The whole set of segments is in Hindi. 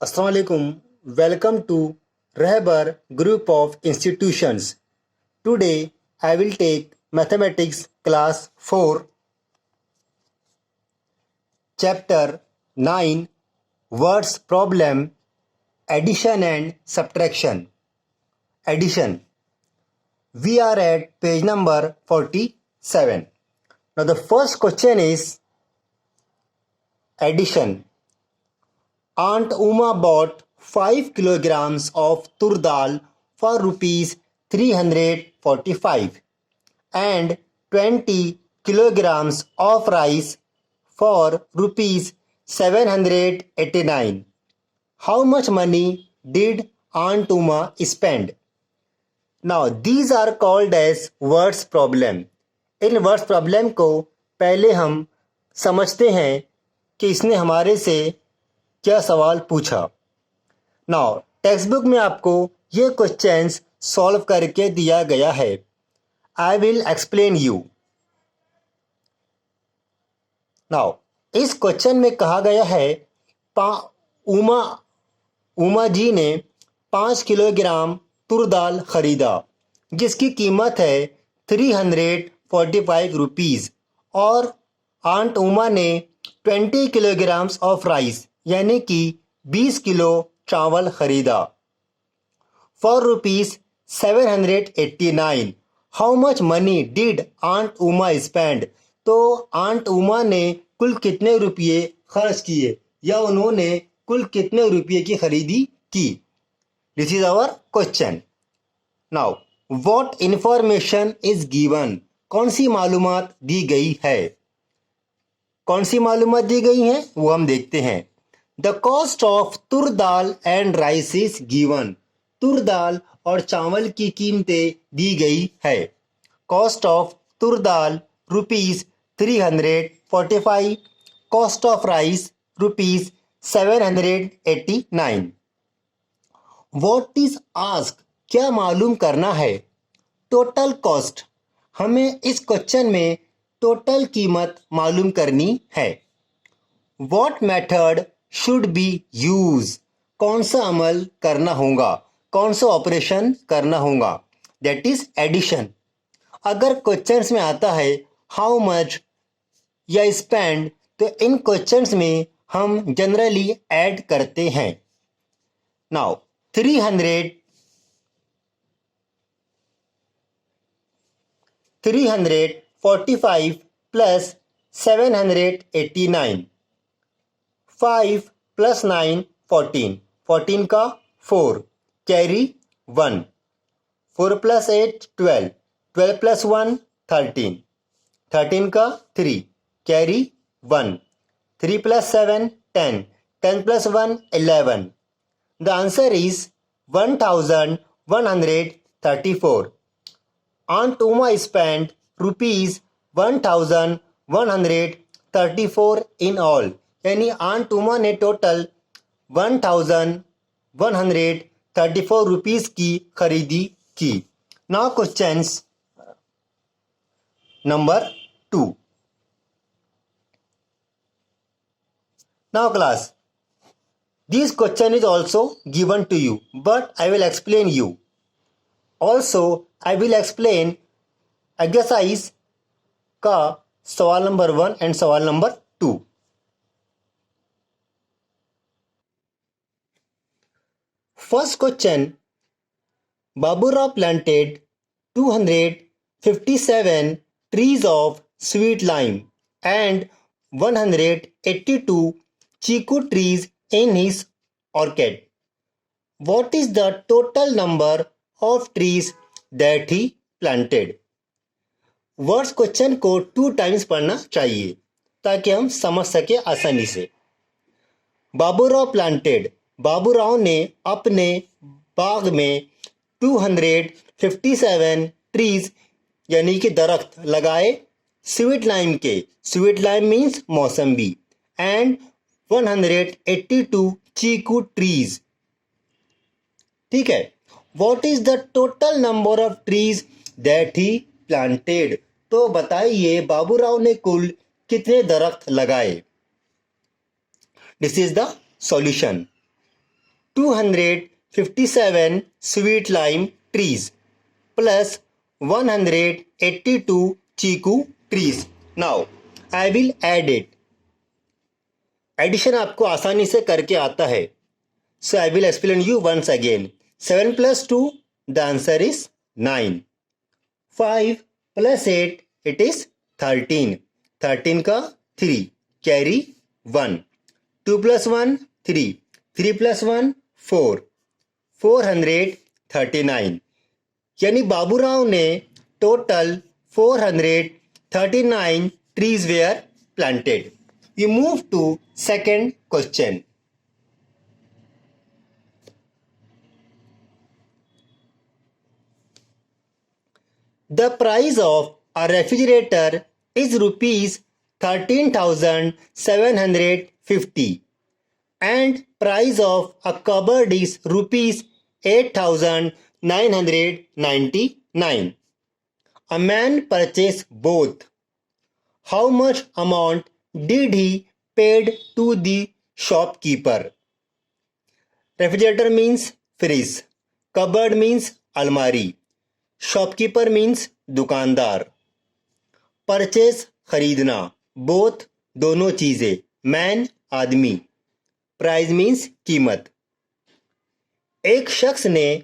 Assalamu alaikum. Welcome to Rahbar Group of Institutions. Today I will take Mathematics Class 4, Chapter 9, Words Problem, Addition and Subtraction. Addition. We are at page number 47. Now the first question is addition. Aunt Uma bought 5 kilograms of tur dal for rupees 345 and 20 kilograms of rice for rupees 789. How much money did Aunt Uma spend? Now these are called as words problem. In words problem को पहले हम समझते हैं कि इसने हमारे से क्या सवाल पूछा। नाउ टेक्स्ट बुक में आपको ये क्वेश्चंस सॉल्व करके दिया गया है। I will explain you. Now इस क्वेश्चन में कहा गया है उमा जी ने 5 किलोग्राम तुर दाल खरीदा जिसकी कीमत है 345 रुपीज़ और आंट उमा ने 20 किलोग्राम्स ऑफ राइस यानी कि 20 किलो चावल खरीदा for rupees 789। How much money did aunt Uma spend? तो आंट उमा ने कुल कितने रुपये खर्च किए या उन्होंने कुल कितने रुपये की खरीदी की। This is our question. Now what information is given? कौन सी मालूमात दी गई है? कौन सी मालूमात दी गई हैं वो हम देखते हैं। The cost of toor dal and rice is given. तुर दाल और चावल की कीमतें दी गई है। Cost of toor dal rupees 345, cost of rice rupees 789। What is ask? क्या मालूम करना है? Total cost. हमें इस क्वेश्चन में टोटल कीमत मालूम करनी है। What method should be use? कौन सा अमल करना होगा, कौन सा ऑपरेशन करना होगा? That is addition. अगर क्वेश्चंस में आता है हाउ मच या स्पेंड तो इन क्वेश्चंस में हम जनरली ऐड करते हैं। नाउ 345 प्लस 789, 5 प्लस 9 14, 14 का 4 कैरी 1, 4 प्लस 8 12, 12 प्लस 1 13, 13 का 3 carry 1, 3 plus 7 10, 10 plus 1 11। The answer is 1134. Aunt Uma spent rupees 1134 in all. यानी आंट उमा ने टोटल 1134 रुपीस की खरीदी की। Now questions number 2। Now class, this question is also given to you, but I will explain you. Also, I will explain exercise का सवाल नंबर 1 and सवाल number 2. First question, Baburao planted 257 trees of sweet lime and 182 chiku trees in his orchard. What is the total number of trees that he planted? Words question को 2 टाइम्स पढ़ना चाहिए ताकि हम समझ सके आसानी से। बाबूराव प्लांटेड, बाबूराव ने अपने बाग में 257 ट्रीज यानी कि दरख्त लगाए स्वीट लाइम के। Sweet lime means mosambi. And 182 chikoo trees. ठीक है। What is the total number of trees that he planted? तो बताइए बाबूराव ने कुल कितने दरख्त लगाए। This is the solution. 257 sweet lime trees plus 182 chikoo trees. Now I will add it. Addition आपको आसानी से करके आता है. So I will explain you once again. 7 plus 2, the answer is 9. 5 plus 8, it is 13. 13 का 3, carry 1. 2 plus 1, 3. 3 plus 1, 4. 439. यानी बाबूराव ने total 439 trees were planted. We move to second question. The price of a refrigerator is rupees 13,750 and price of a cupboard is rupees 8,999. A man purchased both. How much amount did he paid to the shopkeeper? Refrigerator means fridge. Cupboard means almari. Shopkeeper means दुकानदार. परचेस खरीदना. बोथ दोनों चीजें. मैन आदमी. प्राइस मीन्स कीमत. एक शख्स ने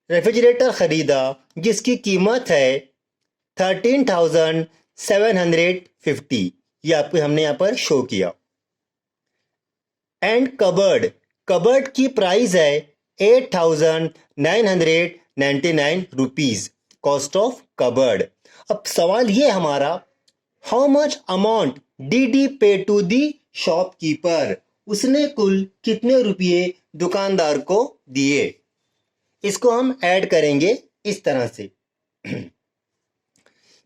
रेफ्रिजरेटर खरीदा जिसकी कीमत है 13,750. ये आपको हमने यहाँ पर शो किया. And cupboard. कबर्ड की प्राइस है 8,999 रुपीज. Cost of cupboard. अब सवाल ये हमारा, how much amount did he पे टू दी शॉपकीपर. उसने कुल कितने रुपये दुकानदार को दिए. इसको हम ऐड करेंगे इस तरह से.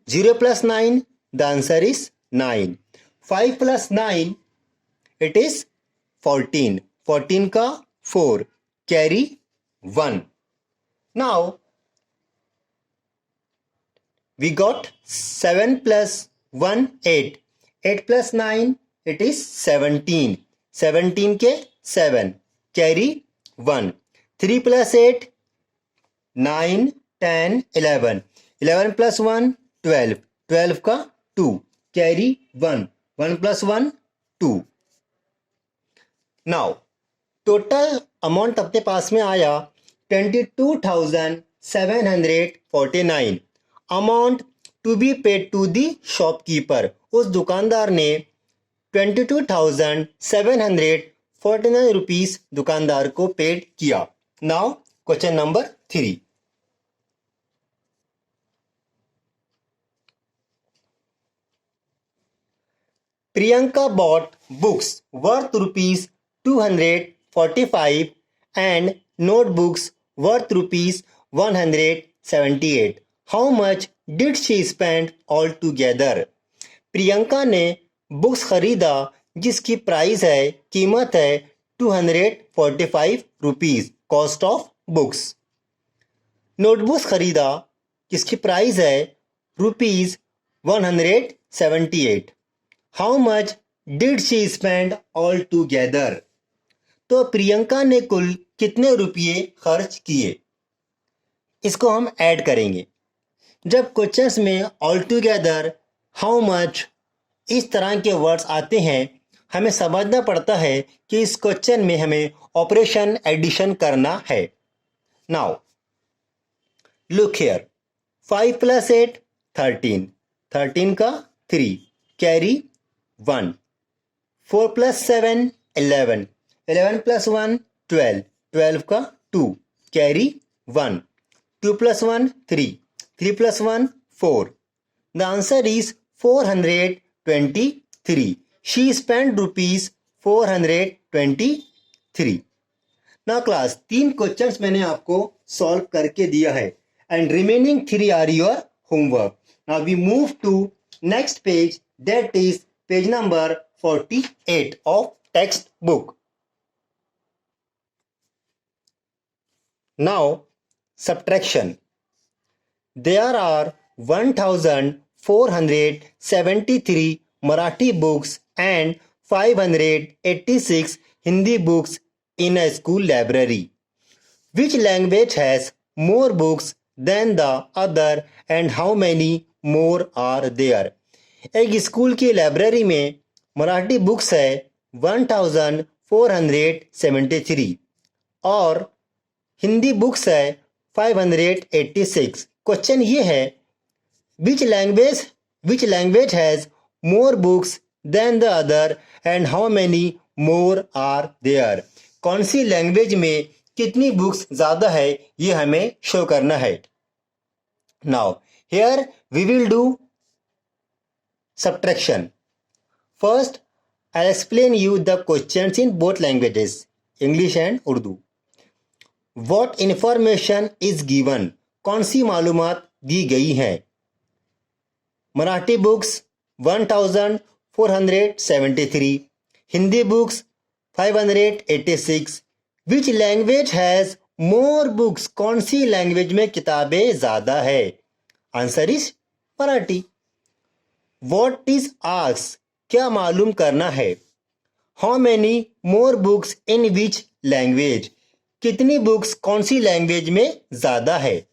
0 plus 9, the answer is 9. 5 plus 9, it is 14. 14 का 4, carry 1. Now we got 7 plus 1, 8. 8 plus 9, it is 17. 17 के 7, carry 1. 3 plus 8, 9, 10, 11. 11 plus 1, 12. 12 का 2, carry 1. 1 plus 1, 2. Now total amount अपने पास में आया 22,749. Amount to be paid to the shopkeeper. उस दुकानदार ने 22,749 रुपीस दुकानदार को पेड किया. Now question number 3. Priyanka bought books worth rupees 245 and notebooks worth rupees 178. How much did she spend altogether? Priyanka ने बुक्स खरीदा जिसकी प्राइस है, कीमत है 245 rupees. Cost of books. Notebooks खरीदा जिसकी प्राइस है rupees 178. How much did she spend all together. तो प्रियंका ने कुल कितने रुपये खर्च किए. इसको हम ऐड करेंगे. जब क्वेश्चंस में ऑल टूगेदर, हाउ मच, इस तरह के वर्ड्स आते हैं, हमें समझना पड़ता है कि इस क्वेश्चन में हमें ऑपरेशन एडिशन करना है. Now look here. 5 plus 8, 13. 13 का 3, कैरी 1. 4 plus 7, 11. 11 plus 1, 12. 12 का 2, carry 1. 2 plus 1, 3. 3 plus 1, 4. The answer is 423. She spent rupees 423. Now class, 3 questions मैंने आपको सॉल्व करके दिया है and remaining 3 are your homework. Now we move to next page, that is page number 48 of textbook. Now subtraction. There are 1,473 Marathi books and 586 Hindi books in a school library? Which language has more books than the other and how many more are there? एक स्कूल की लाइब्रेरी में मराठी बुक्स है 1473 और हिंदी बुक्स है 586। क्वेश्चन ये है which language has more books than the other and how many more are there? कौन सी लैंग्वेज में कितनी बुक्स ज़्यादा है ये हमें शो करना है। Now here we will do subtraction. First, I'll explain you the questions in both languages, English and Urdu. What information is given? कौन सी मालूमात दी गई हैं? Marathi books 1473, Hindi books 586. Which language has more books? कौन सी लैंग्वेज में किताबें ज़्यादा है? Answer is Marathi. What is asked? क्या मालूम करना है? How many more books in which language? कितनी बुक्स कौन सी लैंग्वेज में ज़्यादा है?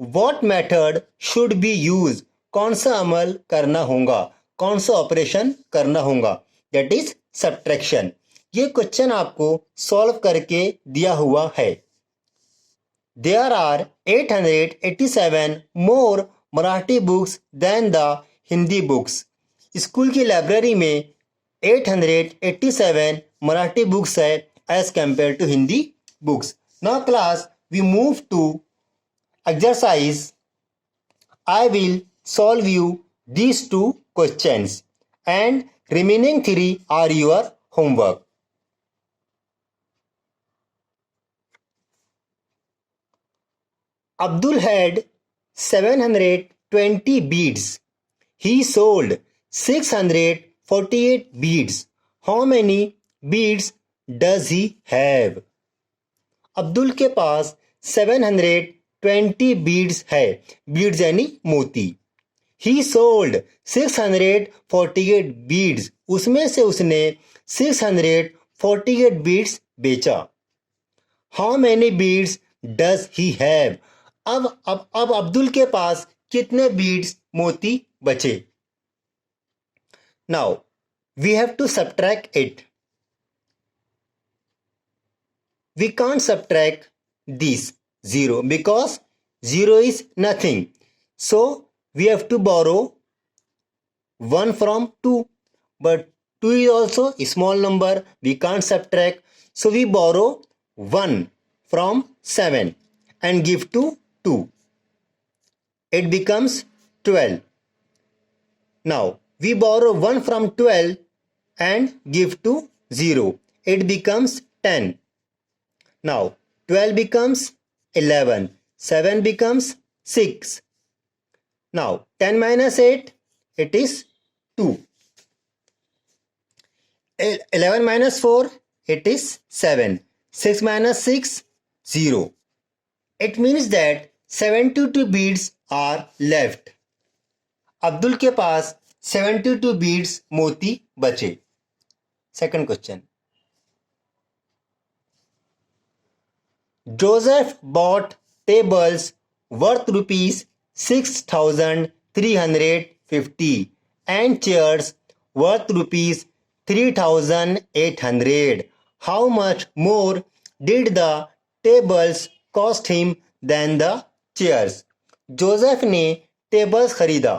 What method should be used? कौन सा अमल करना होगा? कौन सा ऑपरेशन करना होगा? That is subtraction. ये क्वेश्चन आपको सॉल्व करके दिया हुआ है। There are 887 more Marathi books than the Hindi books. School की लाइब्रेरी में 887 मराठी बुक्स है as compare to Hindi books. Now class we move to exercise. I will solve you these 2 questions and remaining 3 are your homework. Abdul had 720 beads. He sold 648 beads. How many beads does he have? Abdul के पास 720 beads है। beads यानी मोती। He sold 648 beads. उसमें से उसने 648 beads बेचा। How many beads does he have? अब अब्दुल के पास कितने बीड्स मोती बचे? Now we have to subtract it. We can't subtract this 0 because 0 is nothing, so we have to borrow 1 from 2, but 2 is also a small number, we can't subtract, so we borrow 1 from 7 and give to 2. It becomes 12. Now we borrow 1 from 12 and give to 0. It becomes 10. Now 12 becomes 11. 7 becomes 6. Now 10 minus 8, it is 2. 11 minus 4, it is 7. 6 minus 6, 0. It means that 72 beads are left. Abdul के पास 72 beads मोती बचे। Second question. Joseph bought tables worth rupees 6,350 and chairs worth rupees 3,800. How much more did the tables cost him than the chairs? Joseph ने टेबल्स खरीदा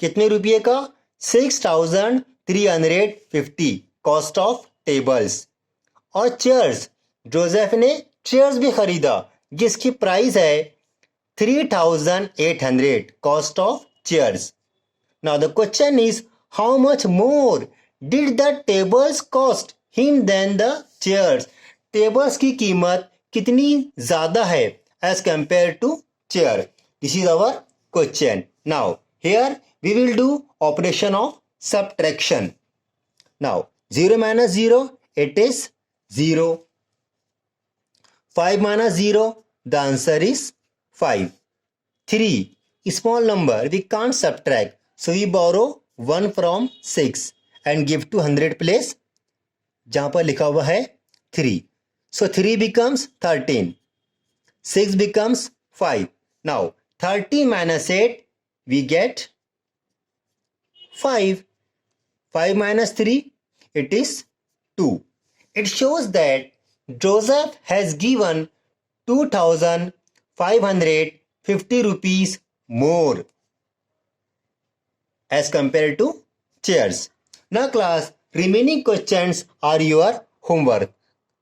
कितने रुपये का? 6,350 कॉस्ट ऑफ टेबल्स। और चेयर्स, जोसेफ ने चेयर्स भी खरीदा जिसकी प्राइस है 3,800 cost of chairs. Now the question is how much more did the tables cost him than the chairs? Tables की कीमत कितनी ज्यादा है as compare to chair? This is our question. Now here we will do operation of subtraction. Now 0 minus 0, it is 0. 5 minus 0, the answer is 5. 3, small number, we can't subtract, so we borrow 1 from 6 and give to 100 place जहाँ पर लिखा हुआ है 3. So 3 becomes 13. 6 becomes 5. Now 30 minus 8, we get 5. 5 minus 3, it is 2. It shows that Joseph has given 2,550 rupees more as compared to chairs. Now class, remaining questions are your homework.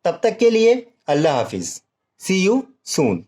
तब तक के लिए अल्लाह हाफिज. See you soon.